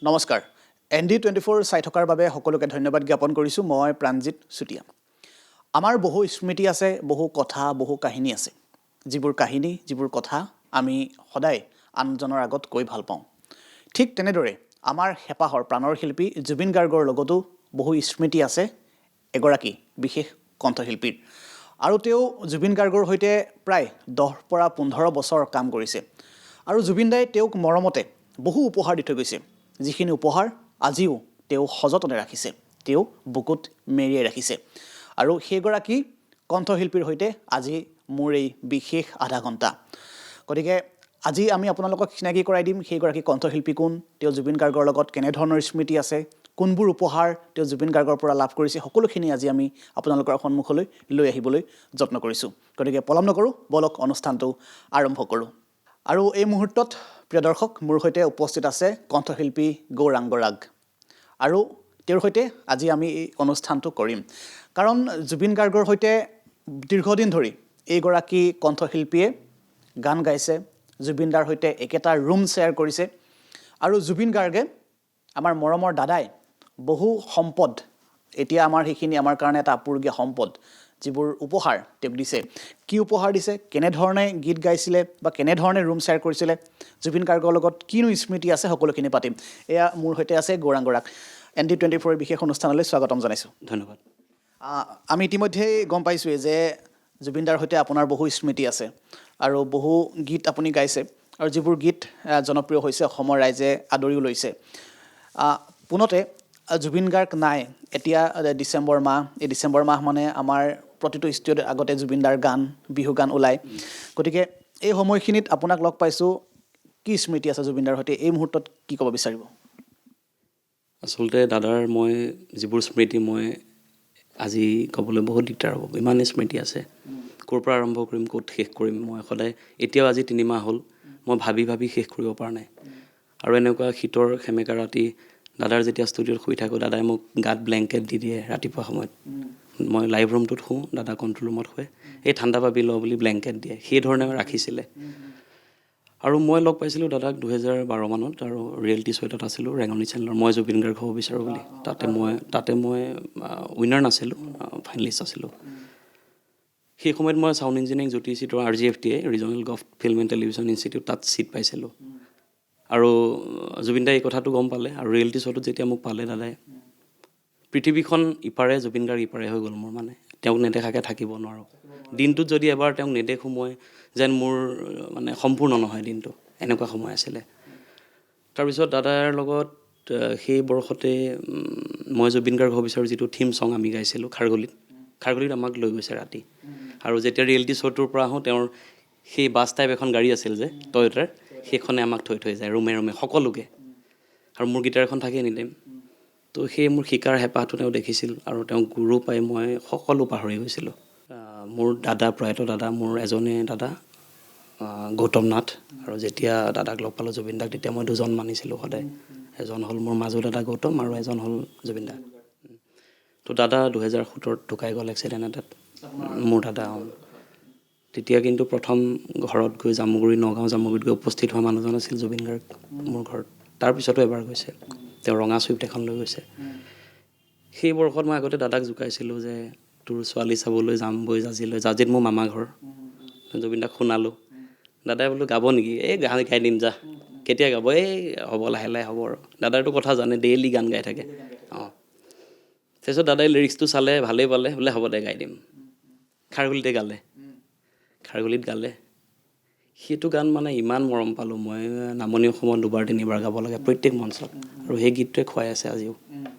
নমস্কাৰ ND24 চাই থকাৰ বাবে সকলোকে ধন্যবাদ জ্ঞাপন কৰিছোঁ মই প্ৰাণজিত চুটিয়া আমাৰ বহু স্মৃতি আছে বহু কথা বহু কাহিনী আছে যিবোৰ কাহিনী যিবোৰ কথা আমি সদায় আনজনৰ আগত কৈ ভাল পাওঁ ঠিক তেনেদৰে আমাৰ হেপাহৰ প্ৰাণৰ শিল্পী জুবিন গাৰ্গৰ লগতো বহু স্মৃতি আছে এগৰাকী বিশেষ কণ্ঠশিল্পীৰ আৰু তেওঁ জুবিন গাৰ্গৰ সৈতে প্ৰায় 10 পৰা 15 বছৰ কাম কৰিছে আৰু জুবিন দাই তেওঁক মৰমতে বহু উপহাৰ দি থৈ গৈছে যিখিনি উপহাৰ আজিও তেওঁ সযতনে ৰাখিছে তেওঁ বুকুত মেৰিয়াই ৰাখিছে আৰু সেইগৰাকী কণ্ঠশিল্পীৰ সৈতে আজি মোৰ এই বিশেষ আধা ঘণ্টা গতিকে আজি আমি আপোনালোকক চিনাকি কৰাই দিম সেইগৰাকী কণ্ঠশিল্পী কোন তেওঁ জুবিন গাৰ্গৰ লগত কেনে ধৰণৰ স্মৃতি আছে কোনবোৰ উপহাৰ তেওঁ জুবিন গাৰ্গৰ পৰা লাভ কৰিছে সকলোখিনি আজি আমি আপোনালোকৰ সন্মুখলৈ লৈ আহিবলৈ যত্ন কৰিছোঁ গতিকে পলম নকৰোঁ বলক অনুষ্ঠানটো আৰম্ভ কৰোঁ আৰু এই মুহূৰ্তত প্ৰিয় দৰ্শক মোৰ সৈতে উপস্থিত আছে কণ্ঠশিল্পী গৌৰাংগ ৰাগ আৰু তেওঁৰ সৈতে আজি আমি এই অনুষ্ঠানটো কৰিম কাৰণ জুবিন গাৰ্গৰ সৈতে দীৰ্ঘদিন ধৰি এইগৰাকী কণ্ঠশিল্পীয়ে গান গাইছে জুবিন দাৰ সৈতে একেটা ৰুম শ্বেয়াৰ কৰিছে আৰু জুবিন গাৰ্গে আমাৰ মৰমৰ দাদাই বহু সম্পদ এতিয়া আমাৰ সেইখিনি আমাৰ কাৰণে এটা আপুৰুগীয়া সম্পদ যিবোৰ উপহাৰ তেওঁক দিছে কি উপহাৰ দিছে কেনেধৰণে গীত গাইছিলে বা কেনেধৰণে ৰুম শ্বেয়াৰ কৰিছিলে জুবিন গাৰ্গৰ লগত কিনো স্মৃতি আছে সকলোখিনি পাতিম এয়া মোৰ সৈতে আছে গৌৰাংগ ৰাগ ND24 বিশেষ অনুষ্ঠানলৈ স্বাগতম জনাইছোঁ ধন্যবাদ আমি ইতিমধ্যে গম পাইছোঁৱে যে জুবিন দাৰ সৈতে আপোনাৰ বহু স্মৃতি আছে আৰু বহু গীত আপুনি গাইছে আৰু যিবোৰ গীত জনপ্ৰিয় হৈছে অসমৰ ৰাইজে আদৰিও লৈছে পুনতে জুবিন গাৰ্গ নাই এতিয়া ডিচেম্বৰ মাহ এই ডিচেম্বৰ মাহ মানে আমাৰ প্ৰতিটো ষ্টুডিঅ'ৰ আগতে জুবিন দাৰ গান বিহু গান ওলায় গতিকে এই সময়খিনিত আপোনাক লগ পাইছোঁ কি স্মৃতি আছে জুবিন দাৰ সৈতে এই মুহূৰ্তত কি ক'ব বিচাৰিব আচলতে দাদাৰ মই যিবোৰ স্মৃতি মই আজি ক'বলৈ বহুত দিগদাৰ হ'ব ইমানেই স্মৃতি আছে ক'ৰ পৰা আৰম্ভ কৰিম ক'ত শেষ কৰিম মই সদায় এতিয়াও আজি 3 মাহ হ'ল মই ভাবি ভাবি শেষ কৰিব পৰা নাই আৰু এনেকুৱা শীতৰ সেমেকা ৰাতি দাদাৰ যেতিয়া ষ্টুডিঅ'ত শুই থাকোঁ দাদাই মোক গাত ব্লেংকেট দি দিয়ে ৰাতিপুৱা সময়ত মই লাইভ ৰুমটোত শুওঁ দাদা কণ্ট্ৰল ৰুমত শুৱে এই ঠাণ্ডা পাবি ল বুলি ব্লেংকেট দিয়ে সেইধৰণে ৰাখিছিলে আৰু মই লগ পাইছিলোঁ দাদাক 2012 মানত আৰু ৰিয়েলিটি শ্ব' এটাত আছিলোঁ ৰেঙনি চেনেলৰ মই জুবিন গাৰ্গ হ'ব বিচাৰোঁ বুলি তাতে মই উইনাৰ নাছিলোঁ ফাইনেলিষ্ট আছিলোঁ সেই সময়ত মই ছাউণ্ড ইঞ্জিনিয়াৰিং জ্যোতি চিত্ৰ RGFTA regional gov film and television institute তাত ছিট পাইছিলোঁ আৰু জুবিন দাই এই কথাটো গম পালে আৰু ৰিয়েলিটি শ্ব'টোত যেতিয়া মোক পালে দাদাই পৃথিৱীখন ইপাৰে জুবিন গাৰ্গ ইপাৰে হৈ গ'ল মোৰ মানে তেওঁক নেদেখাকৈ থাকিব নোৱাৰোঁ দিনটোত যদি এবাৰ তেওঁক নেদেখোঁ মই যেন মোৰ মানে সম্পূৰ্ণ নহয় দিনটো এনেকুৱা সময় আছিলে তাৰপিছত দাদাৰ লগত সেই বৰ্ষতে মই জুবিন গাৰ্গ হ'ব বিচাৰোঁ যিটো থিম ছং আমি গাইছিলোঁ খাৰঘুলিত আমাক লৈ গৈছে ৰাতি আৰু যেতিয়া ৰিয়েলিটি শ্ব'টোৰ পৰা আহোঁ তেওঁৰ সেই বাছ টাইপ এখন গাড়ী আছিল যে টয়টাৰ সেইখনে আমাক থৈ যায় ৰুমে সকলোকে আৰু মোৰ গীটাৰ এখন থাকে এনিটাইম তো সেই মোৰ শিকাৰ হেঁপাহটো তেওঁ দেখিছিল আৰু তেওঁ গুৰু পাই মই সকলো পাহৰি গৈছিলোঁ মোৰ দাদা প্ৰয়াত দাদা মোৰ এজনে দাদা গৌতম নাথ আৰু যেতিয়া দাদাক লগ পালোঁ জুবিন দাক তেতিয়া মই 2জন মানিছিলোঁ সদায় এজন হ'ল মোৰ মাজু দাদা গৌতম আৰু এজন হ'ল জুবিন দা তো দাদা 2017ত ঢুকাই গ'ল এক্সিডেণ্ট এটাত মোৰ দাদা তেতিয়া কিন্তু প্ৰথম ঘৰত গৈ নগাঁও জামুগুৰিত গৈ উপস্থিত হোৱা মানুহজন আছিল জুবিন গাৰ্গ মোৰ ঘৰত তাৰপিছতো এবাৰ গৈছে তেওঁ ৰঙা চুইফ্ট এখন লৈ গৈছে সেই বৰ্ষত মই আগতে দাদাক জোকাইছিলোঁ যে তোৰ ছোৱালী চাবলৈ যাম বৈ জাজিত মোৰ মামা ঘৰ জুবিন দাক শুনালোঁ দাদাই বোলো গাব নেকি এই গান গাই দিম যা কেতিয়া গাব এই হ'ব লাহে লাহে হ'ব আৰু দাদাৰটো কথা জানে ডেইলি গান গাই থাকে তাৰপিছত দাদাই লিৰিক্সটো চালে ভালেই পালে বোলে হ'ব দে গাই দিম খাৰঘুলিত গালে সেইটো গান মানে ইমান মৰম পালোঁ মই নামনি অসমত 2-3 গাব লাগে প্ৰত্যেক মঞ্চত আৰু সেই গীতটোৱে খুৱাই আছে আজিও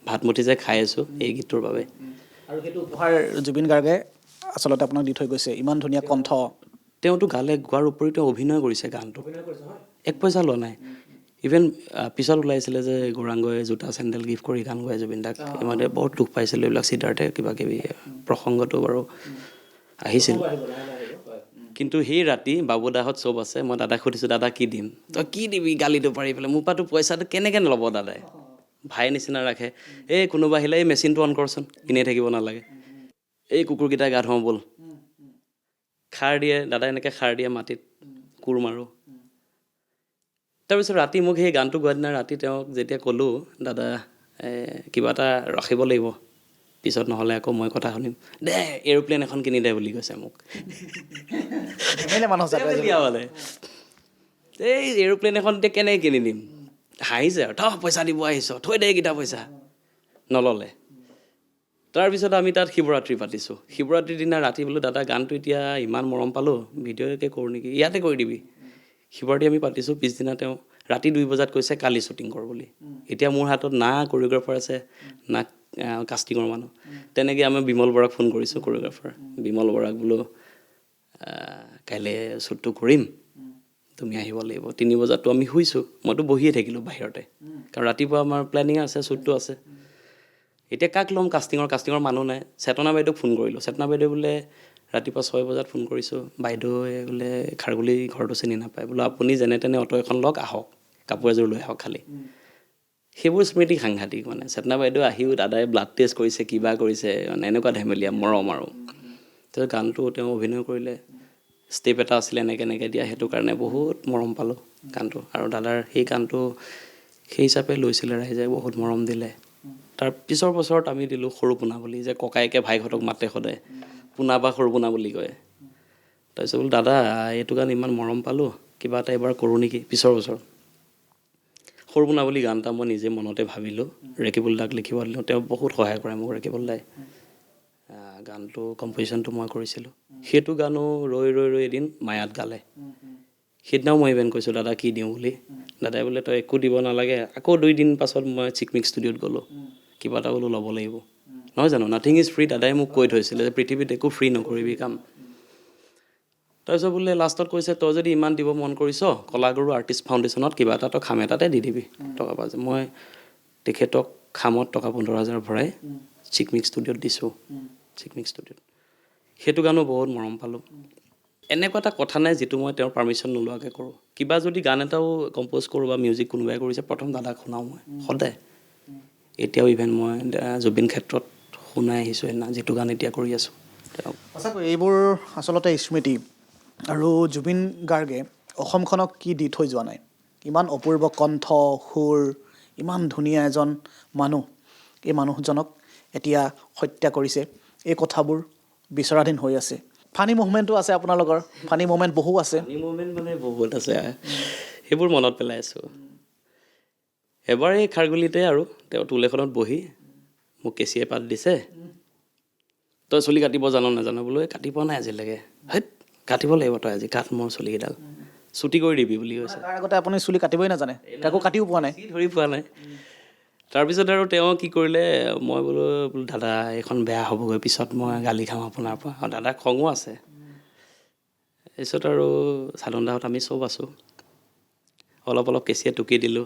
ভাতমুঠি যে খাই আছোঁ এই গীতটোৰ বাবে আৰু সেইটো উপহাৰ জুবিন গাৰ্গে আচলতে আপোনাক দি থৈ গৈছে ইমান ধুনীয়া কণ্ঠ তেওঁতো গোৱাৰ উপৰিও তেওঁ অভিনয় কৰিছে গানটো 1 পইচা লোৱা নাই ইভেন পিছত ওলাইছিলে যে গৌৰাংগই জোতা চেণ্ডেল গিফ্ট কৰি গান গাই জুবিন দাক মানে বহুত দুখ পাইছিলোঁ এইবিলাক চিধাৰ্থে কিবা কিবি প্ৰসংগটো বাৰু আহিছিল কিন্তু সেই ৰাতি বাবুদাহঁত চব আছে মই দাদাক সুধিছোঁ দাদা কি দিম তই কি দিবি গালিটো পাৰি পেলাই মোৰ পৰাতো পইচাটো কেনেকৈ ল'ব দাদাই ভাই নিচিনা ৰাখে এই কোনোবা আহিলে এই মেচিনটো অন কৰচোন এনেই থাকিব নালাগে এই কুকুৰকেইটা গা ধুৱাওঁ ব'ল খাৰ দিয়ে দাদাই এনেকৈ খাৰ দিয়ে মাটিত কোৰ মাৰোঁ তাৰপিছত ৰাতি মোক সেই গানটো গোৱা দিনা ৰাতি তেওঁক যেতিয়া ক'লোঁ দাদা কিবা এটা ৰাখিব লাগিব পিছত নহ'লে আকৌ মই কথা শুনিম দে এৰোপ্লেন এখন কিনি দে বুলি কৈছে মোক মানে এই এৰোপ্লেন এখন এতিয়া কেনেকৈ কিনি দিম হাঁহিছে আৰু পইচা দিব আহিছ থৈ দে এইকেইটা পইচা নল'লে তাৰপিছত আমি তাত শিৱৰাত্ৰি পাতিছোঁ শিৱৰাত্ৰিৰ দিনা ৰাতি বোলো দাদা গানটো এতিয়া ইমান মৰম পালোঁ ভিডিঅ'কে কৰোঁ নেকি ইয়াতে কৰি দিবি শিৱৰাত্ৰি আমি পাতিছোঁ পিছদিনা তেওঁ ৰাতি 2 বজাত কৈছে কালি শ্বুটিং কৰ বুলি এতিয়া মোৰ হাতত না কৰিঅ'গ্ৰাফাৰ আছে না কাষ্টিঙৰ মানুহ তেনেকৈ আমি বিমল বৰাক ফোন কৰিছোঁ কৰিঅ'গ্ৰাফাৰ বিমল বৰাক বোলো কাইলৈ শ্বুটটো কৰিম তুমি আহিব লাগিব 3 বজাততো আমি শুইছোঁ মইতো বহিয়ে থাকিলোঁ বাহিৰতে কাৰণ ৰাতিপুৱা আমাৰ প্লেনিং আছে শ্বুটটো আছে এতিয়া কাক ল'ম কাষ্টিঙৰ মানুহ নাই চেতনা বাইদেউক ফোন কৰিলোঁ চেতনা বাইদেউ বোলে ৰাতিপুৱা 6 বজাত ফোন কৰিছোঁ বাইদেৱে বোলে খাৰগুলি ঘৰটো চিনি নাপায় বোলো আপুনি যেনে তেনে অটো এখন লওক আহক কাপোৰ এযোৰ লৈ আহক খালি সেইবোৰ স্মৃতি সাংঘাতিক মানে চেতনা বাইদেউ আহিও দাদাই ব্লাড টেষ্ট কৰিছে কিবা কৰিছে মানে এনেকুৱা ধেমেলীয়া মৰম আৰু তাৰপিছত গানটো তেওঁ অভিনয় কৰিলে ষ্টেপ এটা আছিলে এনেকৈ দিয়া সেইটো কাৰণে বহুত মৰম পালোঁ গানটো আৰু দাদাৰ সেই গানটো সেই হিচাপে লৈছিলে ৰাইজে বহুত মৰম দিলে তাৰ পিছৰ বছৰত আমি দিলোঁ সৰু পোনা বুলি যে ককায়েকে ভাইহঁতক মাতে সদায় পোনা বা সৰু পোনা বুলি কয় তাৰপিছত বোলো দাদা এইটো গান ইমান মৰম পালোঁ কিবা এটা এবাৰ কৰোঁ নেকি পিছৰ বছৰ সৰু পোনা বুলি গান এটা মই নিজে মনতে ভাবিলোঁ ৰেকিবুল দাক লিখিব দিলোঁ তেওঁ বহুত সহায় কৰে মোক ৰেকিবুল দাই গানটো কম্প'জিশ্যনটো মই কৰিছিলোঁ সেইটো গানো ৰৈ এদিন মায়াত গালে সেইদিনাও মই ইভেণ্ট কৈছোঁ দাদা কি দিওঁ বুলি দাদাই বোলে তই একো দিব নালাগে আকৌ 2 দিন পাছত মই চিকমিক ষ্টুডিঅ'ত গ'লোঁ কিবা এটা বোলো ল'ব লাগিব নহয় জানো নাথিং ইজ ফ্ৰী দাদাই মোক কৈ থৈছিলে যে পৃথিৱীত একো ফ্ৰী নকৰিবি কাম তাৰপিছত বোলে লাষ্টত কৈছে তই যদি ইমান দিব মন কৰিছ কলাগুৰু আৰ্টিষ্ট ফাউণ্ডেশ্যনত কিবা এটা তই খাম এটাতে দি দিবি টকা পাঁচ মই তেখেতক খামত টকা 15,000 ভৰাই চিকমিক ষ্টুডিঅ'ত দিছোঁ চিকমিক ষ্টুডিঅ'ত সেইটো গানো বহুত মৰম পালোঁ এনেকুৱা এটা কথা নাই যিটো মই তেওঁৰ পাৰ্মিশ্যন নোলোৱাকৈ কৰোঁ কিবা যদি গান এটাও কম্প'জ কৰোঁ বা মিউজিক কোনোবাই কৰিছে প্ৰথম দাদাক শুনাওঁ মই সদায় এতিয়াও ইভেন মই জুবিন ক্ষেত্ৰত শুনাই আহিছোঁ সেইদিনা যিটো গান এতিয়া কৰি আছোঁ সঁচাকৈ এইবোৰ আচলতে স্মৃতি আৰু জুবিন গাৰ্গে অসমখনক কি দি থৈ যোৱা নাই ইমান অপূৰ্ব কণ্ঠ সুৰ ইমান ধুনীয়া এজন মানুহ এই মানুহজনক এতিয়া হত্যা কৰিছে এই কথাবোৰ বিচৰাধীন হৈ আছে ফানি মুভমেণ্টো আছে আপোনালোকৰ ফানি মুভমেণ্ট বহু আছে ফানি মুভমেণ্ট মানে বহুত আছে সেইবোৰ মনত পেলাই আছোঁ এবাৰ এই খাৰগুলিতে আৰু তেওঁ টুল এখনত বহি মোক কেঁচিয়ে পাত দিছে তই চুলি কাটিব নাজানো বোলো কাটিব নাই আজিলৈকে হেত কাটিব লাগিব তই আজি কাট মোৰ চুলিকেইডাল চুটি কৰি দিবি বুলি কৈছে তাৰ আগতে আপুনি চুলি কাটিবই নাজানে কাকো কাটিও পোৱা নাই ধৰি পোৱা নাই তাৰপিছত আৰু তেওঁ কি কৰিলে মই বোলো দাদা এইখন বেয়া হ'বগৈ পিছত মই গালি খাম আপোনাৰ পৰা আৰু দাদাৰ খঙো আছে তাৰপিছত আৰু চাদনদাহঁত আমি চব আছোঁ অলপ কেঁচিয়ে টুকি দিলোঁ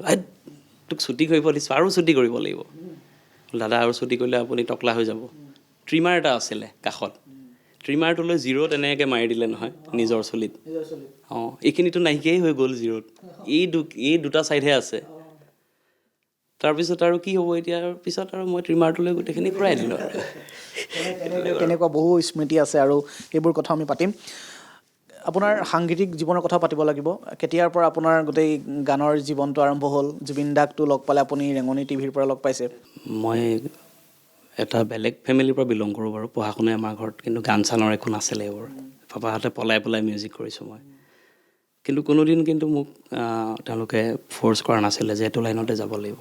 তোক ছুটি কৰিব দিছোঁ আৰু ছুটি কৰিব লাগিব দাদা আৰু ছুটি কৰিলে আপুনি টকলা হৈ যাব ট্ৰিমাৰ এটা আছিলে কাষত ট্ৰিমাৰটো লৈ জিৰত এনেকৈ মাৰি দিলে নহয় নিজৰ চুলিত এইখিনিতো নাইকিয়াই হৈ গ'ল জিৰত এই দুটা ছাইডহে আছে তাৰপিছত আৰু কি হ'ব এতিয়া পিছত আৰু মই ট্ৰিমাৰটো লৈ গোটেইখিনি ঘূৰাই দিলোঁ তেনেকুৱা বহু স্মৃতি আছে আৰু সেইবোৰ কথা আমি পাতিম আপোনাৰ সাংগীতিক জীৱনৰ কথা পাতিব লাগিব কেতিয়াৰ পৰা আপোনাৰ গোটেই গানৰ জীৱনটো আৰম্ভ হ'ল জুবিন দাকটো লগ পালে আপুনি ৰেঙনি টিভিৰ পৰা লগ পাইছে মই এটা বেলেগ ফেমিলিৰ পৰা বিলং কৰোঁ বাৰু পঢ়া শুনাই আমাৰ ঘৰত কিন্তু গান চানৰ একো নাছিলে এইবোৰ পাপাহঁতে পলাই মিউজিক কৰিছোঁ মই কিন্তু কোনোদিন কিন্তু মোক তেওঁলোকে ফ'ৰ্চ কৰা নাছিলে যে এইটো লাইনতে যাব লাগিব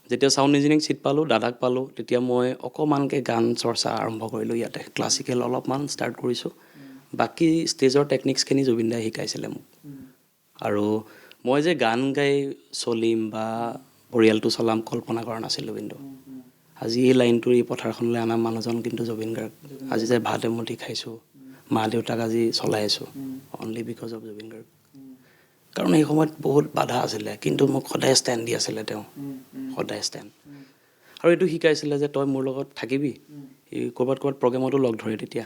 যেতিয়া চাউণ্ড ইঞ্জিনিয়াৰিং চিট পালোঁ দাদাক পালোঁ তেতিয়া মই অকণমানকৈ গান চৰ্চা আৰম্ভ কৰিলোঁ ইয়াতে ক্লাছিকেল অলপমান ষ্টাৰ্ট কৰিছোঁ বাকী ষ্টেজৰ টেকনিক্সখিনি জুবিন দাই শিকাইছিলে মোক আৰু মই যে গান গাই চলিম বা পৰিয়ালটো চলাম কল্পনা কৰা নাছিলোঁ কিন্তু আজি এই লাইনটোৰ এই পথাৰখনলৈ অনা মানুহজন কিন্তু জুবিন গাৰ্গ আজি যে ভাত এমুঠি খাইছোঁ মা দেউতাক আজি চলাই আছোঁ only because of Zubeen Garg কাৰণ সেই সময়ত বহুত বাধা আছিলে কিন্তু মোক সদায় ষ্টেণ্ড দি আছিলে তেওঁ সদায় ষ্টেণ্ড আৰু এইটো শিকাইছিলে যে তই মোৰ লগত থাকিবি এই ক'ৰবাত প্ৰগ্ৰেমতো লগ ধৰে তেতিয়া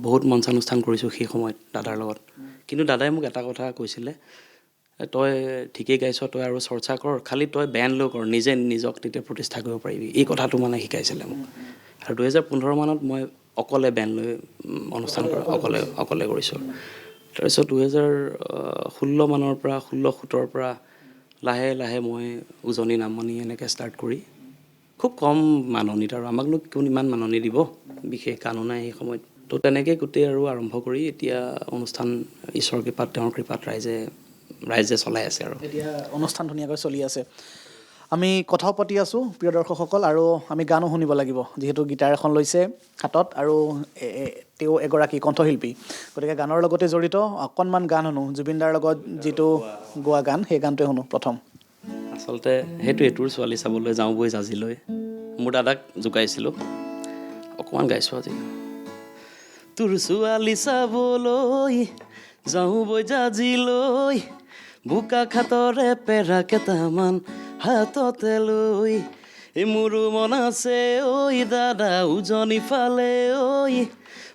বহুত মঞ্চানুষ্ঠান কৰিছোঁ সেই সময়ত দাদাৰ লগত কিন্তু দাদাই মোক এটা কথা কৈছিলে তই ঠিকেই গাইছ তই আৰু চৰ্চা কৰ খালি তই বেণ্ড লৈ কৰ নিজক তেতিয়া প্ৰতিষ্ঠা কৰিব পাৰিবি এই কথাটো মানে শিকাইছিলে মোক আৰু 2015 মানত মই অকলে বেণ্ড লৈ অনুষ্ঠান কৰা অকলে কৰিছোঁ তাৰপিছত 2016 মানৰ পৰা 16-17 পৰা লাহে লাহে মই উজনি নামনি এনেকৈ ষ্টাৰ্ট কৰি খুব কম মাননিত, আৰু আমাকনো কোন ইমান মাননি দিব, বিশেষ গানো নাই সেই সময়ত। তো তেনেকৈ গোটেই আৰু আৰম্ভ কৰি এতিয়া অনুষ্ঠান ঈশ্বৰৰ কৃপাত, তেওঁৰ কৃপাত ৰাইজে চলাই আছে আৰু এতিয়া অনুষ্ঠান ধুনীয়াকৈ চলি আছে। আমি কথাও পাতি আছোঁ প্ৰিয় দৰ্শকসকল, আৰু আমি গানো শুনিব লাগিব, যিহেতু গীটাৰ এখন লৈছে হাতত আৰু তেওঁ এগৰাকী কণ্ঠশিল্পী, গতিকে গানৰ লগতে জড়িত। অকণমান গান শুনো, জুবিনদাৰ লগত যিটো গোৱা গান, সেই গানটোৱে শুনো প্ৰথম। আচলতে সেইটোৱে, তোৰ ছোৱালী চাবলৈ যাওঁ বৈ জাজিলৈ, মোৰ দাদাক জোকাইছিলোঁ, অকণমান গাইছোঁ আজি। তোৰ ছোৱালী চাবলৈ যাওঁ বৈ জাজিলৈ, বোকা খাতৰে পেৰা কেইটামান হাততে লৈ, মোৰো মন আছে ঐ দাদা উজনি ফালে ঐ,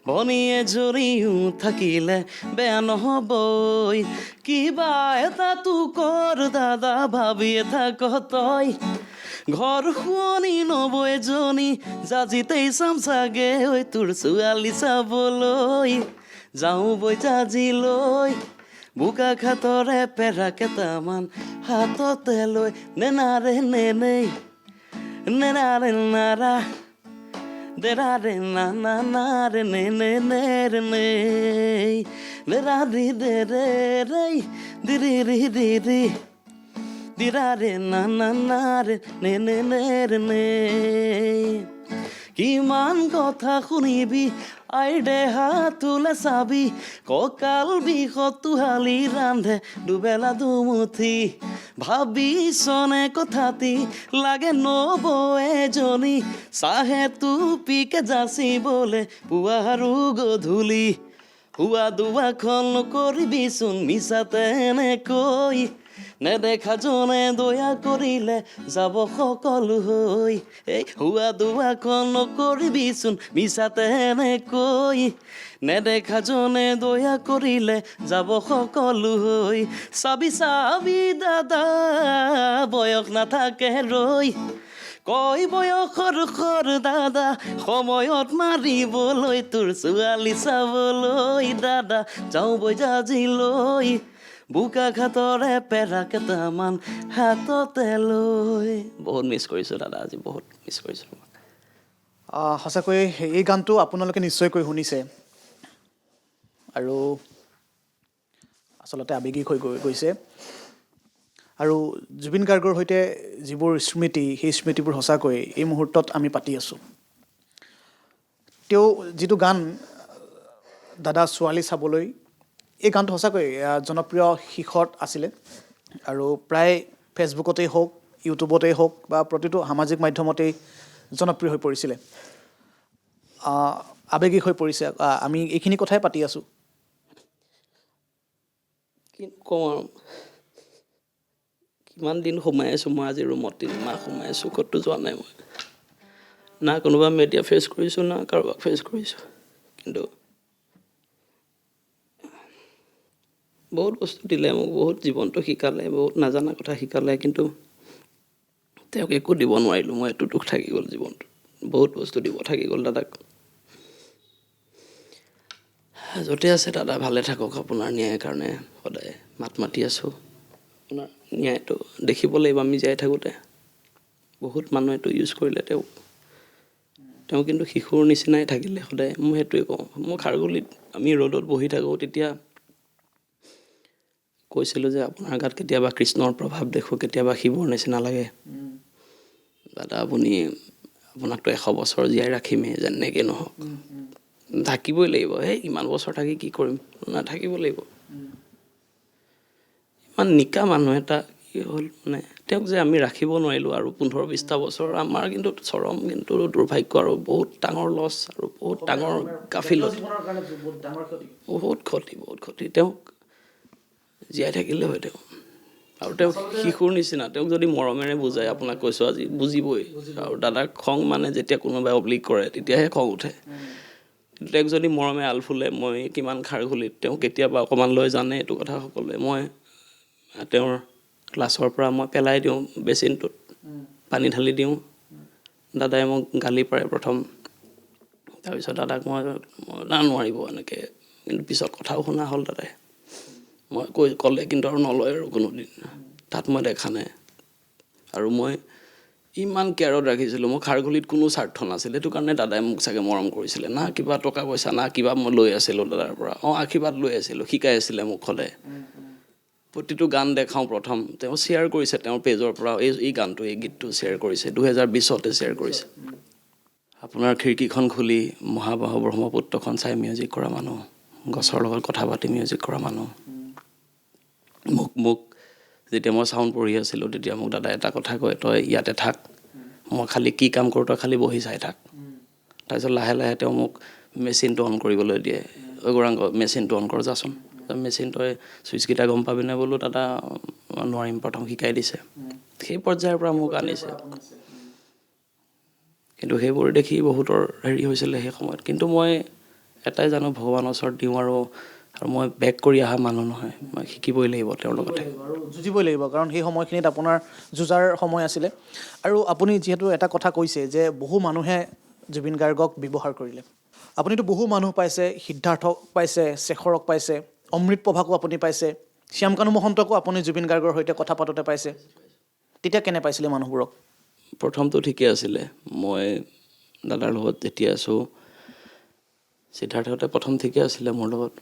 ভনীয়ে জৰিও থাকিলে বেয়া নহ'বই, কিবা এটা তোকৰ দাদা ভাবিয়ে থাক তই, ঘৰ শুৱনি নবৌ এজনী জাজিতেই চাম চাগে ঐ, তোৰ ছোৱালী চাবলৈ যাওঁ বৈ জাজিলৈ, বোকা খাতৰে পেৰা কেইটামান হাততে লৈ, নেনাৰে নেনেই নেনাৰে নাৰা দেৰাৰে নানা নাৰে নে নে নে ৰে নেই, দেৰা ৰি দে ৰে ৰে দিৰি ৰি দি ৰি দিৰাৰে নানা নাৰে নে নে নে ৰে নেই, কিমান কথা শুনিবি আই দেহা তোলে চাবি, কঁকাল বিষত তোহালি ৰান্ধে দুবেলা দুমুঠি, ভাবিছনে কথাটি লাগে নবৌ এজনী, চাহে টুপিকে যাচিবলে পুৱা আৰু গধূলি, হুৱা দুৱাখন নকৰিবিচোন মিছাতে এনেকৈ, নেদেখা জনে দয়া কৰিলে যাব সকলো হৈ, এই হুৱা দুৱাখন নকৰিবিচোন মিছাতে এনেকৈ, নেদেখা জনে দয়া কৰিলে যাব সকলো হৈ, চাবি চাবি দাদা বয়স নাথাকে ৰৈ, কয় বয়সৰ খৰ দাদা সময়ত মাৰিবলৈ, তোৰ ছোৱালী চাবলৈ দাদা যাওঁ বৈ জাজিলৈ, বোকা ঘাটৰে পেৰা কেইটামান হাততে লৈ। বহুত মিছ কৰিছোঁ দাদা, আজি বহুত মিছ কৰিছোঁ। সঁচাকৈ এই গানটো আপোনালোকে নিশ্চয়কৈ শুনিছে, আৰু আচলতে আৱেগিক হৈ গৈছে, আৰু জুবিন গাৰ্গৰ সৈতে যিবোৰ স্মৃতি, সেই স্মৃতিবোৰ সঁচাকৈ এই মুহূৰ্তত আমি পাতি আছোঁ। তেওঁ যিটো গান দাদা ছোৱালী চাবলৈ, এই গানটো সঁচাকৈ জনপ্ৰিয় শীৰ্ষত আছিলে, আৰু প্ৰায় ফেচবুকতেই হওক, ইউটিউবতেই হওক বা প্ৰতিটো সামাজিক মাধ্যমতেই জনপ্ৰিয় হৈ পৰিছিলে, আৱেগিক হৈ পৰিছে। আমি এইখিনি কথাই পাতি আছোঁ। কি কওঁ আৰু, কিমান দিন সোমাই আছোঁ মই, আজি ৰুমত 3 মাহ সোমাই আছোঁ, ক'তো যোৱা নাই মই, না কোনোবা মিডিয়া ফেচ কৰিছোঁ না কাৰোবাক ফেচ কৰিছোঁ, কিন্তু বহুত বস্তু দিলে মোক, বহুত জীৱনটো শিকালে, বহুত নাজানা কথা শিকালে, কিন্তু তেওঁক একো দিব নোৱাৰিলোঁ মই, এইটো দুখ থাকি গ'ল জীৱনটো, বহুত বস্তু দিব থাকি গ'ল দাদাক। য'তে আছে দাদা ভালে থাকক, আপোনাৰ ন্যায়ৰ কাৰণে সদায় মাত মাতি আছোঁ, আপোনাৰ ন্যায়টো দেখিব লাগিব আমি জীয়াই থাকোঁতে। বহুত মানুহেতো ইউজ কৰিলে তেওঁ কিন্তু শিশুৰ নিচিনাই থাকিলে সদায়, মই সেইটোৱে কওঁ। মই খাৰঘুলিত আমি ৰ'দত বহি থাকোঁ, তেতিয়া কৈছিলোঁ যে আপোনাৰ গাত কেতিয়াবা কৃষ্ণৰ প্ৰভাৱ দেখোঁ, কেতিয়াবা শিৱৰ নিচিনা লাগে দাদা, আপোনাকতো 100 বছৰ জীয়াই ৰাখিমেই যেনেকৈ নহওক, থাকিবই লাগিব, ইমান বছৰ থাকি কি কৰিম, নাথাকিব লাগিব। ইমান নিকা মানুহ এটা কি হ'ল, মানে তেওঁক যে আমি ৰাখিব নোৱাৰিলোঁ আৰু 15-20টা বছৰ, আমাৰ কিন্তু চৰম কিন্তু দুৰ্ভাগ্য, আৰু বহুত ডাঙৰ লছ, আৰু বহুত ডাঙৰ গাফিলতি, বহুত ক্ষতি। তেওঁক জীয়াই থাকিলে হয় তেওঁ, আৰু তেওঁক শিশুৰ নিচিনা, তেওঁক যদি মৰমেৰে বুজায়, আপোনাক কৈছোঁ আজি বুজিবই, আৰু দাদাক খং মানে যেতিয়া কোনোবাই অব্লিক কৰে তেতিয়াহে খং উঠে, তেওঁক যদি মৰমে আলফুলে, মই কিমান খাৰঘুলিত তেওঁ কেতিয়াবা অকণমান লৈ জানে এইটো কথা সকলোৱে, মই তেওঁৰ ক্লাছৰ পৰা মই পেলাই দিওঁ বেচিনটোত, পানী ঢালি দিওঁ, দাদাই মোক গালি পাৰে প্ৰথম, তাৰপিছত দাদাক মই নোৱাৰিব এনেকৈ, কিন্তু পিছত কথাও শুনা হ'ল দাদাই। মই ক'লে কিন্তু আৰু নলয় আৰু কোনোদিন তাত মই দেখা নাই আৰু মই ইমান কেয়াৰত ৰাখিছিলোঁ মোৰ খাৰঘুলিত কোনো স্বাৰ্থ নাছিল সেইটো কাৰণে দাদাই মোক চাগে মৰম কৰিছিলে না কিবা টকা পইচা না কিবা মই লৈ আছিলোঁ দাদাৰ পৰা আশীৰ্বাদ লৈ আছিলোঁ শিকাই আছিলে মোক সদায় প্ৰতিটো গান দেখাওঁ প্ৰথম তেওঁ শ্বেয়াৰ কৰিছে তেওঁৰ পেজৰ পৰা এই গানটো এই গীতটো শ্বেয়াৰ কৰিছে 2020 শ্বেয়াৰ কৰিছে আপোনাৰ খিৰিকীখন খুলি মহাবাহু ব্ৰহ্মপুত্ৰখন চাই মিউজিক কৰা মানুহ গছৰ লগত কথা পাতি মিউজিক কৰা মানুহ মোক যেতিয়া মই চাউণ্ড পঢ়ি আছিলোঁ তেতিয়া মোক দাদাই এটা কথা কয় তই ইয়াতে থাক মই খালি কি কাম কৰোঁ তই খালি বহি চাই থাক তাৰপিছত লাহে লাহে তেওঁ মোক মেচিনটো অন কৰিবলৈ দিয়ে গৌৰাংগ মেচিনটো অন কৰ যাচোন মেচিন তই ছুইচকেইটা গম পাবিনে বোলো দাদা নোৱাৰিম প্ৰথম শিকাই দিছে সেই পৰ্যায়ৰ পৰা মোক আনিছে কিন্তু সেইবোৰ দেখি বহুতৰ হেৰি হৈছিলে সেই সময়ত কিন্তু মই এটাই জানো ভগৱানৰ ওচৰত দিওঁ আৰু মই বেক কৰি অহা মানুহ নহয় মই শিকিবই লাগিব তেওঁৰ লগতে আৰু যুঁজিবই লাগিব কাৰণ সেই সময়খিনিত আপোনাৰ যুঁজাৰ সময় আছিলে আৰু আপুনি যিহেতু এটা কথা কৈছে যে বহু মানুহে জুবিন গাৰ্গক ব্যৱহাৰ কৰিলে আপুনিতো বহু মানুহ পাইছে সিদ্ধাৰ্থক পাইছে শেখৰক পাইছে অমৃত প্ৰভাকো আপুনি পাইছে শ্যামকানু মহন্তকো আপুনি জুবিন গাৰ্গৰ সৈতে কথা পাতোতে পাইছে তেতিয়া কেনে পাইছিলে মানুহবোৰক প্ৰথমটো ঠিকে আছিলে মই দাদাৰ লগত যেতিয়া আছোঁ সিদ্ধাৰ্থতে প্ৰথম ঠিকে আছিলে মোৰ লগত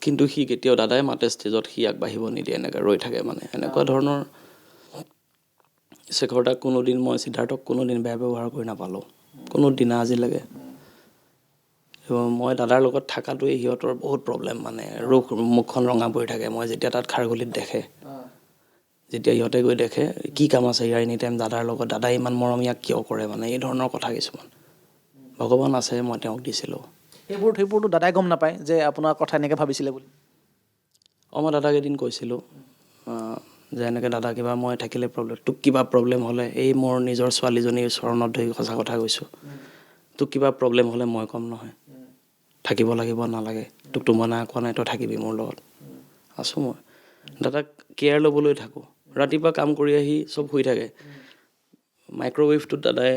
কিন্তু সি কেতিয়াও দাদাই মাতে ষ্টেজত সি আগবাঢ়িব নিদিয়ে এনেকৈ ৰৈ থাকে মানে এনেকুৱা ধৰণৰ শেখৰ দাক কোনোদিন মই সিদ্ধাৰ্থক কোনোদিন বেয়া ব্যৱহাৰ কৰি নাপালোঁ কোনোদিনা আজিলৈকে মই দাদাৰ লগত থকাটোৱে সিহঁতৰ বহুত প্ৰব্লেম মানে মুখখন ৰঙা পৰি থাকে মই যেতিয়া তাত খাৰঘুলিত দেখে যেতিয়া সিহঁতে গৈ দেখে কি কাম আছে ইয়াৰ এনি টাইম দাদাৰ লগত দাদাই ইমান মৰম ইয়াক কিয় কৰে মানে এই ধৰণৰ কথা কিছুমান ভগৱান আছে মই তেওঁক দিছিলোঁ সেইবোৰতো দাদাই গম নাপায় যে আপোনাৰ কথা এনেকৈ ভাবিছিলে বুলি মই দাদাক এদিন কৈছিলোঁ যে এনেকৈ দাদা কিবা মই থাকিলে তোক কিবা প্ৰব্লেম হ'লে এই মোৰ নিজৰ ছোৱালীজনীৰ চৰণত ধৰি সঁচা কথা কৈছোঁ তোক কিবা প্ৰব্লেম হ'লে মই ক'ম নহয় থাকিব লাগিব নালাগে তোকতো মই না কোৱা নাই তই থাকিবি মোৰ লগত আছোঁ মই দাদাক কেয়াৰ ল'বলৈ থাকোঁ ৰাতিপুৱা কাম কৰি আহি চব শুই থাকে মাইক্ৰ'ৱেভটোত দাদাই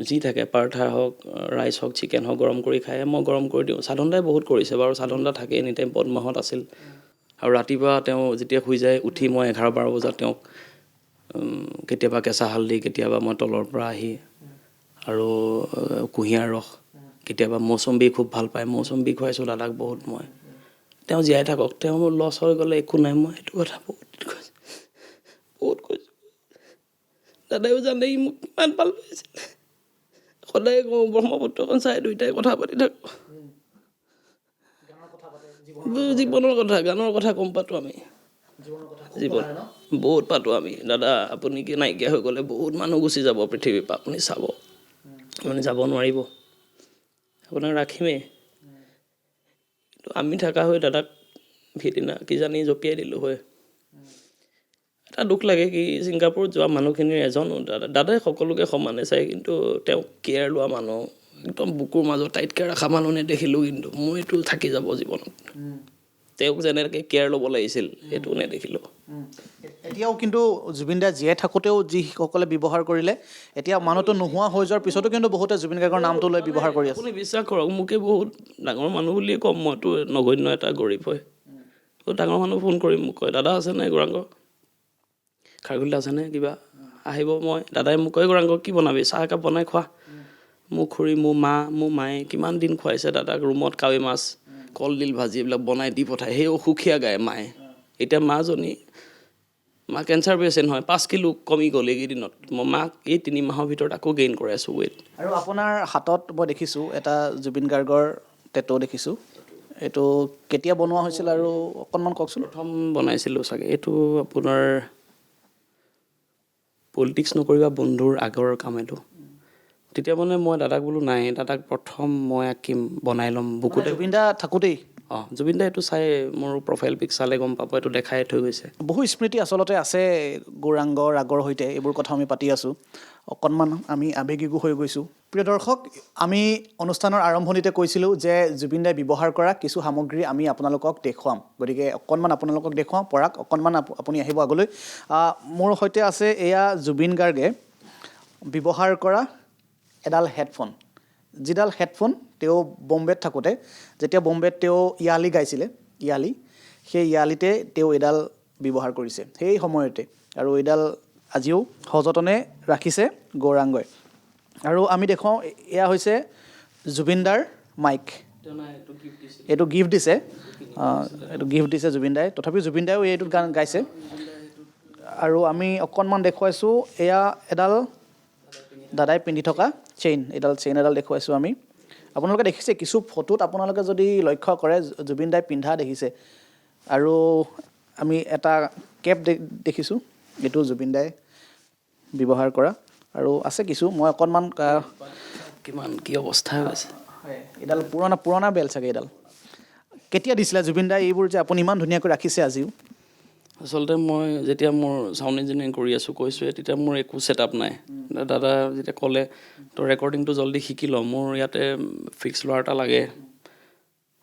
যি থাকে পাৰঠা হওক ৰাইচ হওক চিকেন হওক গৰম কৰি খায় মই গৰম কৰি দিওঁ সাধনদাই বহুত কৰিছে বাৰু সাধনদা থাকে এনি টাইম পদ্মাহত আছিল আৰু ৰাতিপুৱা তেওঁ যেতিয়া শুই যায় উঠি মই 11-12 বজাত তেওঁক কেতিয়াবা কেঁচা হালধি কেতিয়াবা মই তলৰ পৰা আহি আৰু কুঁহিয়াৰ ৰস কেতিয়াবা মৌচম্বী খুব ভাল পায় মৌচম্বী খুৱাইছোঁ দাদাক বহুত মই তেওঁ জীয়াই থাকক তেওঁ মোৰ লছ হৈ গ'লে একো নাই মই সেইটো কথা বহুত কৈছোঁ দাদাইও জানে ই মোক কিমান ভাল পাইছিলে সদায় কওঁ ব্ৰহ্মপুত্ৰখন চাই দুয়োটাই কথা পাতি থাকোঁ জীৱনৰ কথা গানৰ কথা কম পাতোঁ আমি জীৱন বহুত পাতোঁ আমি দাদা আপুনি কি নাইকিয়া হৈ গ'লে বহুত মানুহ গুচি যাব পৃথিৱীৰ পৰা আপুনি চাব আপুনি যাব নোৱাৰিব আপোনাক ৰাখিমেই কিন্তু আমি থকা হৈ দাদাক সিদিনা কিজানি জঁপিয়াই দিলোঁ হয় এটা দুখ লাগে কি ছিংগাপুৰত যোৱা মানুহখিনিৰ এজনো দাদাই সকলোকে সমানে চায় কিন্তু তেওঁক কেয়াৰ লোৱা মানুহ একদম বুকুৰ মাজত টাইটকৈ ৰখা মানুহ নেদেখিলোঁ কিন্তু মোৰ এইটো থাকি যাব জীৱনত তেওঁক যেনেকৈ কেয়াৰ ল'ব লাগিছিল সেইটো নেদেখিলোঁ এতিয়াও কিন্তু জুবিন দা জীয়াই থাকোঁতেও যিসকলে ব্যৱহাৰ কৰিলে এতিয়া মানুহটো নোহোৱা হৈ যোৱাৰ পিছতো কিন্তু বহুতে জুবিন গাৰ্গৰ নামটো লৈ ব্যৱহাৰ কৰি আছে আপুনি বিশ্বাস কৰক মোকে বহুত ডাঙৰ মানুহ বুলিয়ে ক'ম মইতো নগণ্য এটা গৰীব হয় বহুত ডাঙৰ মানুহ ফোন কৰি মোক কয় দাদা আছেনে গৌৰাংগ খাৰঘুলিত আছেনে কিবা আহিব মই দাদাই মোক কয় গৌৰাংগ কি বনাবি চাহ একাপ বনাই খোৱা মোৰ খুৰী মোৰ মায়ে কিমান দিন খুৱাইছে দাদাক ৰুমত কাৱৈ মাছ কলডিল ভাজি এইবিলাক বনাই দি পঠায় সেই অসুখীয়া গায় মায়ে এতিয়া মা কেঞ্চাৰ পেচেণ্ট হয় 5 কিলো কমি গ'ল এইকেইদিনত মই মাক এই 3 মাহৰ ভিতৰত আকৌ গেইন কৰি আছোঁ ৱেইট আৰু আপোনাৰ হাতত মই দেখিছোঁ এটা জুবিন গাৰ্গৰ টেটু দেখিছোঁ এইটো কেতিয়া বনোৱা হৈছিল আৰু অকণমান কওকচোন প্ৰথম বনাইছিলোঁ চাগে এইটো আপোনাৰ পলিটিক্স নকৰিবা বন্ধুৰ আগৰ কাম এইটো তেতিয়া মানে মই দাদাক বোলো নাই দাদাক প্ৰথম মই আঁকিম বনাই ল'ম বুকুতে জুবিন দা থাকোঁতেই জুবিন দা এইটো চাই মোৰ প্ৰফাইল পিক চালে গম পাব এইটো দেখাই থৈ গৈছে বহু স্মৃতি আচলতে আছে গৌৰাংগ ৰাগৰ সৈতে এইবোৰ কথা আমি পাতি আছোঁ অকণমান আমি আৱেগিকো হৈ গৈছোঁ প্ৰিয় দৰ্শক আমি অনুষ্ঠানৰ আৰম্ভণিতে কৈছিলোঁ যে জুবিন দাই ব্যৱহাৰ কৰা কিছু সামগ্ৰী আমি আপোনালোকক দেখুৱাম গতিকে অকণমান আপোনালোকক দেখুৱাম পৰাগ অকণমান আপুনি আহিব আগলৈ মোৰ সৈতে আছে এয়া জুবিন গাৰ্গে ব্যৱহাৰ কৰা এডাল হেডফোন যিডাল হেডফোন তেওঁ বম্বেত থাকোঁতে যেতিয়া বম্বেত তেওঁ ইয়ালি গাইছিলে ইয়ালি, সেই ইয়ালিতে তেওঁ এডাল ব্যৱহাৰ কৰিছে সেই সময়তে, আৰু এইডাল আজিও সযতনে ৰাখিছে গৌৰাংগই। আৰু আমি দেখুৱাওঁ এয়া হৈছে জুবিনদাৰ মাইক, এইটো গিফ্ট দিছে, এইটো গিফ্ট দিছে জুবিনদাই, তথাপিও জুবিনদায়েও এইটোত গান গাইছে। আৰু আমি অকণমান দেখুৱাইছোঁ, এয়া এডাল দাদাই পিন্ধি থকা চেইন এডাল দেখুৱাইছোঁ আমি। আপোনালোকে দেখিছে কিছু ফটোত, আপোনালোকে যদি লক্ষ্য কৰে জুবিনদাই পিন্ধা দেখিছে। আৰু আমি এটা কেপ দেখিছোঁ, এইটো জুবিনদাই ব্যৱহাৰ কৰা। আৰু আছে কিছু, মই অকণমান কিমান কি অৱস্থা হৈ আছে। এইডাল পুৰণা বেল চাগে। এইডাল কেতিয়া দিছিলে জুবিনদাই এইবোৰ যে আপুনি ইমান ধুনীয়াকৈ ৰাখিছে আজিও? আচলতে মই যেতিয়া মোৰ চাউণ্ড ইঞ্জিনিয়াৰিং কৰি আছোঁ কৈছোঁৱে, তেতিয়া মোৰ একো ছেটআপ নাই। দাদা যেতিয়া ক'লে তো ৰেকৰ্ডিংটো জল্দি শিকি লওঁ, মোৰ ইয়াতে ফিক্স লোৱাৰ এটা লাগে।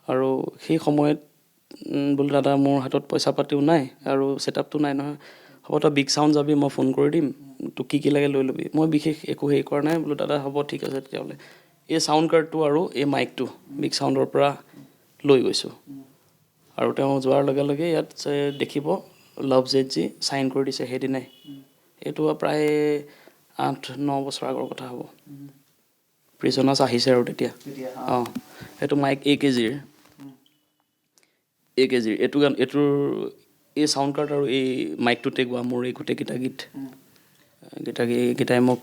আৰু সেই সময়ত বোলো দাদা মোৰ হাতত পইচা পাতিও নাই আৰু ছেটআপটো নাই নহয়, হ'ব তই বিগ চাউণ্ড যাবি, মই ফোন কৰি দিম, তোক কি লাগে লৈ ল'বি। মই বিশেষ একো হেৰি কৰা নাই, বোলো দাদা হ'ব ঠিক আছে তেতিয়াহ'লে। এই চাউণ্ড কাৰ্ডটো আৰু এই মাইকটো বিগ চাউণ্ডৰ পৰা লৈ গৈছোঁ। আৰু তেওঁ যোৱাৰ লগে লগে ইয়াত দেখিব লাভ জেড-জি চাইন কৰি দিছে সেইদিনাই। এইটো প্ৰায় 8-9 বছৰ আগৰ কথা হ'ব। প্ৰিজনাছ আহিছে আৰু তেতিয়া। অঁ, এইটো মাইক AKG-ৰ এইটোৰ এই চাউণ্ড কাৰ্ড আৰু এই মাইকটোতে গোৱা মোৰ এই গোটেইকেইটা গীতকেইটাই মোক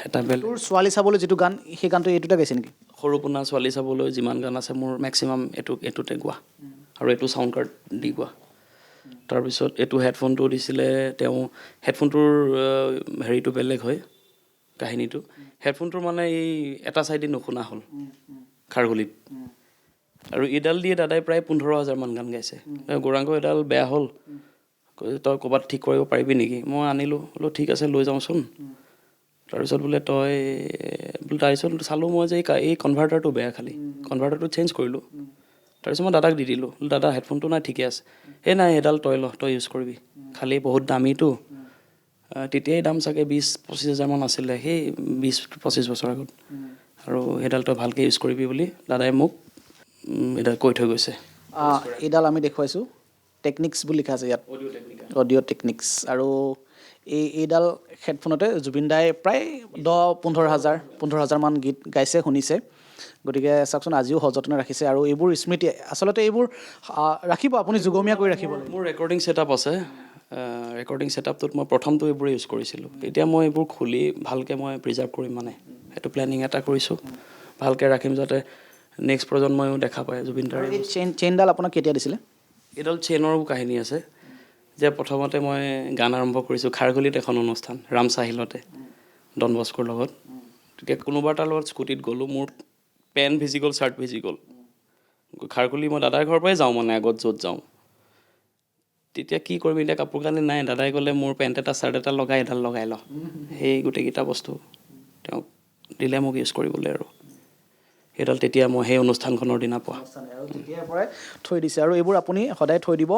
এটা তোৰ ছোৱালী চাবলৈ যিটো গান, সেই গানটো এইটোতে গাইছে নেকি? সৰু পোনা ছোৱালী চাবলৈ যিমান গান আছে মোৰ মেক্সিমাম এইটোতে গোৱা, আৰু এইটো চাউণ্ড কাৰ্ড দি গোৱা। তাৰপিছত এইটো হেডফোনটো দিছিলে তেওঁ। হেডফোনটোৰ হেৰিটো বেলেগ হয়, কাহিনীটো। হেডফোনটোৰ মানে এই এটা চাইডে নুশুনা হ'ল খাৰঘুলিত। আৰু এইডাল দিয়ে দাদাই প্ৰায় 15,000 মান গান গাইছে। গৌৰাংগ এডাল বেয়া হ'ল, তই ক'ৰবাত ঠিক কৰিব পাৰিবি নেকি? মই আনিলোঁ, বোলো ঠিক আছে লৈ যাওঁচোন। তাৰপিছত বোলে তাৰপিছত চালোঁ মই যে এই কনভাৰ্টাৰটো বেয়া, খালি কনভাৰ্টাৰটো চেঞ্জ কৰিলোঁ। তাৰপিছত মই দাদাক দি দিলোঁ, দাদা হেডফোনটো নাই ঠিকে আছে। এই নাই এডাল তই ইউজ কৰিবি, খালি বহুত দামীটো। তেতিয়াই দাম চাগে 20-25 হাজাৰমান আছিলে, সেই 20-25 বছৰ আগত। আৰু সেইডাল তই ভালকৈ ইউজ কৰিবি বুলি দাদাই মোক এইডাল কৈ থৈ গৈছে। এইডাল আমি দেখুৱাইছোঁ, টেকনিক্স বুলি লিখা আছে ইয়াত, অডিঅ' টেকনিক্স। আৰু এইডাল হেডফোনতে জুবিনদাই প্ৰায় 10-15 হাজাৰমান গীত গাইছে, শুনিছে। গতিকে চাওকচোন, আজিও সযতনে ৰাখিছে। আৰু এইবোৰ স্মৃতি, আচলতে এইবোৰ ৰাখিব আপুনি, যুগমীয়া কৰি ৰাখিব লাগিব। মোৰ ৰেকৰ্ডিং ছেটআপ আছে, ৰেকৰ্ডিং ছেটআপটোত মই প্ৰথমটো এইবোৰে ইউজ কৰিছিলোঁ। এতিয়া মই এইবোৰ খুলি ভালকৈ মই প্ৰিজাৰ্ভ কৰিম, মানে সেইটো প্লেনিং এটা কৰিছোঁ। ভালকৈ ৰাখিম যাতে নেক্সট প্ৰজন্মইও দেখা পায় জুবিনদাৰ। এই চেইনডাল আপোনাক কেতিয়া দিছিলে? এইডাল চেইনৰো কাহিনী আছে। যে প্ৰথমতে মই গান আৰম্ভ কৰিছোঁ খাৰঘুলিত, এখন অনুষ্ঠান ৰামচাহিলতে ডন বস্কোৰ লগত। তেতিয়া কোনোবা এটাৰ লগত স্কুটিত গ'লোঁ, মোৰ পেণ্ট ভিজি গ'ল, চাৰ্ট ভিজি গ'ল। খাৰঘুলি মই দাদাৰ ঘৰৰ পৰাই যাওঁ, মানে আগত য'ত যাওঁ। তেতিয়া কি কৰিম, এতিয়া কাপোৰ কানি নাই। দাদাই ক'লে মোৰ পেণ্ট এটা চাৰ্ট এটা এডাল লগাই ল। সেই গোটেইকেইটা বস্তু তেওঁক দিলে মোক ইউজ কৰিবলৈ। আৰু সেইডাল তেতিয়া মই সেই অনুষ্ঠানখনৰ দিনা পোৱা, আৰু তেতিয়াৰ পৰাই থৈ দিছে। আৰু এইবোৰ আপুনি সদায় থৈ দিব।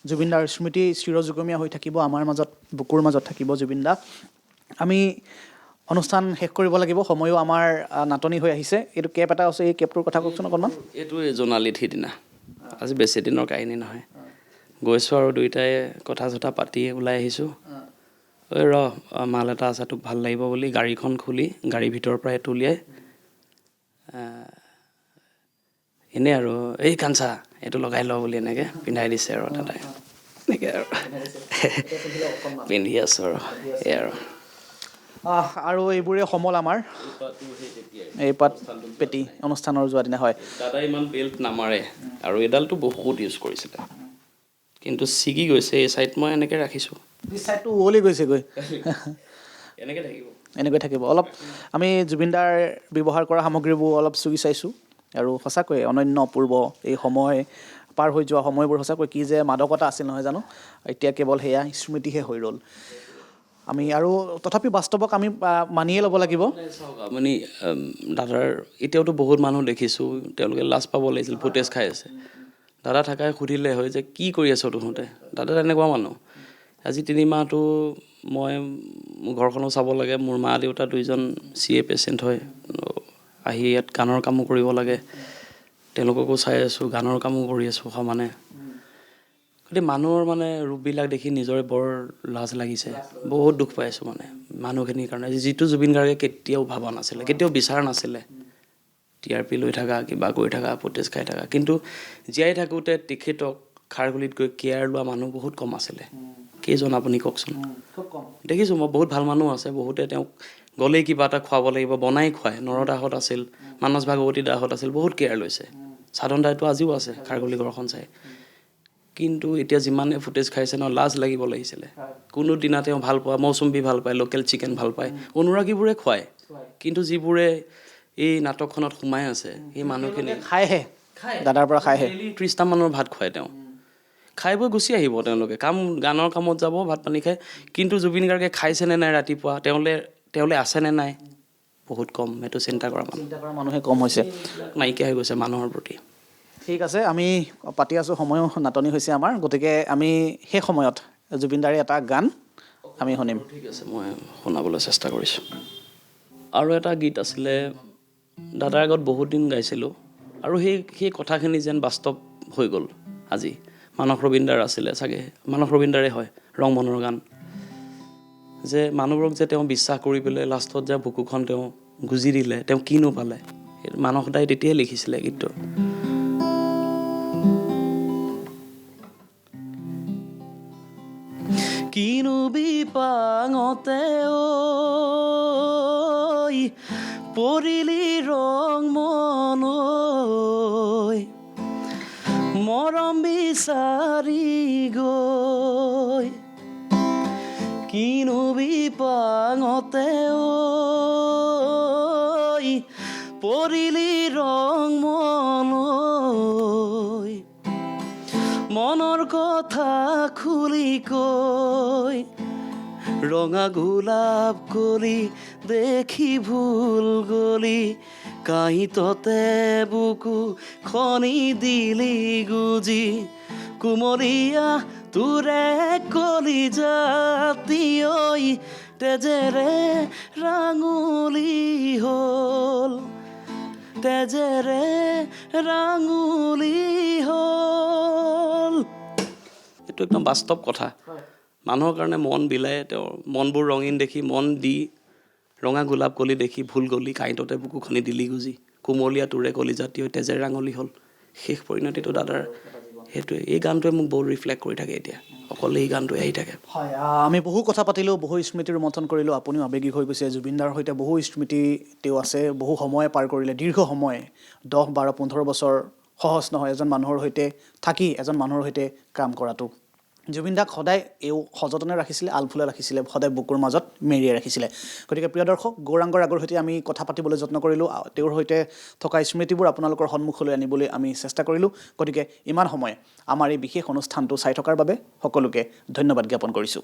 জুবিনদাৰ স্মৃতি চিৰযুগমীয়া হৈ থাকিব, আমাৰ মাজত, বুকুৰ মাজত থাকিব জুবিনদা। আমি অনুষ্ঠান শেষ কৰিব লাগিব, সময়ো আমাৰ নাটনি হৈ আহিছে। এইটো কেপ এটা আছে, এই কেপটোৰ কথা কওকচোন অকণমান। এইটোৱে জোনালীত সিদিনা, আজি বেছি দিনৰ কাহিনী নহয়। গৈছোঁ আৰু দুয়োটাই কথা চথা পাতি ওলাই আহিছোঁ। ঐ মাল এটা আছে, তোক ভাল লাগিব বুলি গাড়ীখন খুলি গাড়ীৰ ভিতৰৰ পৰা এইটো উলিয়াই এনেই আৰু এই কাঞ্চা এইটো লগাই ল বুলি এনেকৈ পিন্ধাই দিছে আৰু দাদাই। এনেকৈ আৰু পিন্ধি আছোঁ আৰু এই আৰু এইবোৰে সমল আমাৰ এই পাত পেটি অনুষ্ঠানৰ যোৱা দিনা। হয়, দাদাই ইমান বেল্ট নামাৰে, আৰু এডালটো বহুত ইউজ কৰিছিলে, কিন্তু ছিগি গৈছে এই ছাইড। মই এনেকৈ ৰাখিছোঁ, ছাইডটো উৱলি গৈছেগৈ। এনেকৈ থাকিব। অলপ আমি জুবিনদাৰ ব্যৱহাৰ কৰা সামগ্ৰীবোৰ অলপ চুই চাইছোঁ, আৰু সঁচাকৈয়ে অনন্য অপূৰ্ব এই সময়, পাৰ হৈ যোৱা সময়বোৰ সঁচাকৈ কি যে মাদকতা আছিল নহয় জানো। এতিয়া কেৱল সেয়া স্মৃতিহে হৈ ৰ'ল। আমি আৰু তথাপি বাস্তৱক আমি মানিয়ে ল'ব লাগিব। চাওক আপুনি, দাদাৰ এতিয়াওতো বহুত মানুহ দেখিছোঁ, তেওঁলোকে লাজ পাব লাগিছিল, ফুটেজ খাই আছে। দাদা থাকাই সুধিলে হয় যে কি কৰি আছ তহঁতে। দাদা তেনেকুৱা মানুহ। আজি 3 মাহটো মই মোৰ ঘৰখনো চাব লাগে, মোৰ মা দেউতা 2জন CA পেচেণ্ট হয়, আহি ইয়াত গানৰ কামো কৰিব লাগে। তেওঁলোককো চাই আছোঁ, গানৰ কামো কৰি আছোঁ সমানে। গতিকে মানুহৰ মানে ৰূপবিলাক দেখি নিজৰে বৰ লাজ লাগিছে, বহুত দুখ পাই আছোঁ মানে মানুহখিনিৰ কাৰণে, যিটো জুবিন গাৰ্গে কেতিয়াও ভবা নাছিলে, কেতিয়াও বিচৰা নাছিলে। TRP লৈ থকা, কিবা কৰি থকা, ফুটেজ খাই থকা, কিন্তু জীয়াই থাকোঁতে তেখেতক খাৰঘুলিত গৈ কেয়াৰ লোৱা মানুহ বহুত কম আছিলে। কেইজন আপুনি কওকচোন? দেখিছোঁ মই বহুত ভাল মানুহ আছে, বহুতে তেওঁক গ'লেই কিবা এটা খুৱাব লাগিব, বনাই খুৱায়। নৰদাহঁত আছিল, মানস ভাগৱতী দাহঁত আছিল, বহুত কেয়াৰ লৈছে। সাধন দাইটো আজিও আছে খাৰঘুলি ঘৰখন চাই। কিন্তু এতিয়া যিমানে ফুটেজ খাইছে ন, লাজ লাগিব লাগিছিলে। কোনো দিনা তেওঁ ভাল পোৱা মৌচুম্বী ভাল পায়, লোকেল চিকেন ভাল পায়, অনুৰাগীবোৰে খুৱায়। কিন্তু যিবোৰে এই নাটকখনত সোমাই আছে, সেই মানুহখিনি খায়হে, দাদাৰ পৰা খায়হে। 30টা মানৰ ভাত খুৱায় তেওঁ। খাই বৈ গুচি আহিব তেওঁলোকে, গানৰ কামত যাব, ভাত পানী খাই। কিন্তু জুবিন গাৰ্গে খাইছেনে নাই ৰাতিপুৱা, তেওঁলে আছেনে নাই, বহুত কম। সেইটো চিন্তা কৰা মানুহে কম হৈছে, নাইকিয়া হৈ গৈছে মানুহৰ প্ৰতি। ঠিক আছে, আমি পাতি আছোঁ, সময়ো নাটনি হৈছে আমাৰ, গতিকে আমি সেই সময়ত জুবিন দাৰে এটা গান আমি শুনিম। ঠিক আছে, মই শুনাবলৈ চেষ্টা কৰিছোঁ। আৰু এটা গীত আছিলে, দাদাৰ আগত বহুত দিন গাইছিলোঁ, আৰু সেই কথাখিনি যেন বাস্তৱ হৈ গ'ল আজি। মানস ৰবীন্দাৰ আছিলে চাগে, মানস ৰবীন্দাৰে হয়, ৰং মনৰ গান। যে মানুহবোৰক যে তেওঁ বিশ্বাস কৰি পেলাই লাষ্টত যে বুকুখন তেওঁ গুজি দিলে, তেওঁ কিনো পালে, মানস দাই তেতিয়াই লিখিছিলে গীতটো। কিনো বিপাঙতে ঐ পৰিলি ৰং মনৈ, মৰম বিচাৰি গৈ। কিনো বিপাঙতে ঐ পৰিলি ৰং মনৈ, মনৰ কথা খুলি কৈ। ৰঙা গোলাপ কলি দেখি ভুল গলি, কাঁহিততে বুকু খনি দিলি গুজি। কুমলীয়া তোৰে কলি জাতি ঐ, তেজেৰে ৰাঙুলি হ'ল, তেজেৰে ৰাঙুলি হ'ল। এইটো একদম বাস্তৱ কথা। মানুহৰ কাৰণে মন বিলায়, তেওঁৰ মনবোৰ ৰঙীন দেখি মন দি, ৰঙা গোলাপ কলি দেখি ভুল গলি, কাঁইটতে বুকু খনি দিলি গুজি। কুমলীয়া তোৰে কলি জাতি হৈ তেজেৰে ৰাঙলি হ'ল। শেষ পৰিণতিটো দাদাৰ সেইটোৱে। এই গানটোৱে মোক বহুত ৰিফ্লেক্ট কৰি থাকে এতিয়া, অকলে এই গানটোৱে আহি থাকে। হয়, আমি বহু কথা পাতিলোঁ, বহু স্মৃতি ৰোমন্থন কৰিলোঁ, আপুনিও আৱেগিক হৈ গৈছে। জুবিনদাৰ সৈতে বহু স্মৃতি তেওঁ আছে, বহু সময় পাৰ কৰিলে, দীৰ্ঘ সময়, 10, 12, 15 বছৰ সহজ নহয় এজন মানুহৰ সৈতে থাকি, এজন মানুহৰ সৈতে কাম কৰাটো। জুবিন দাক সদায় এও সযতনে ৰাখিছিলে, আলফুলে ৰাখিছিলে, সদায় বুকুৰ মাজত মেৰিয়াই ৰাখিছিলে। গতিকে প্ৰিয় দৰ্শক, গৌৰাংগ ৰাগৰ সৈতে আমি কথা পাতিবলৈ যত্ন কৰিলোঁ, তেওঁৰ সৈতে থকা স্মৃতিবোৰ আপোনালোকৰ সন্মুখলৈ আনিবলৈ আমি চেষ্টা কৰিলোঁ। গতিকে ইমান সময় আমাৰ এই বিশেষ অনুষ্ঠানটো চাই থকাৰ বাবে সকলোকে ধন্যবাদ জ্ঞাপন কৰিছোঁ।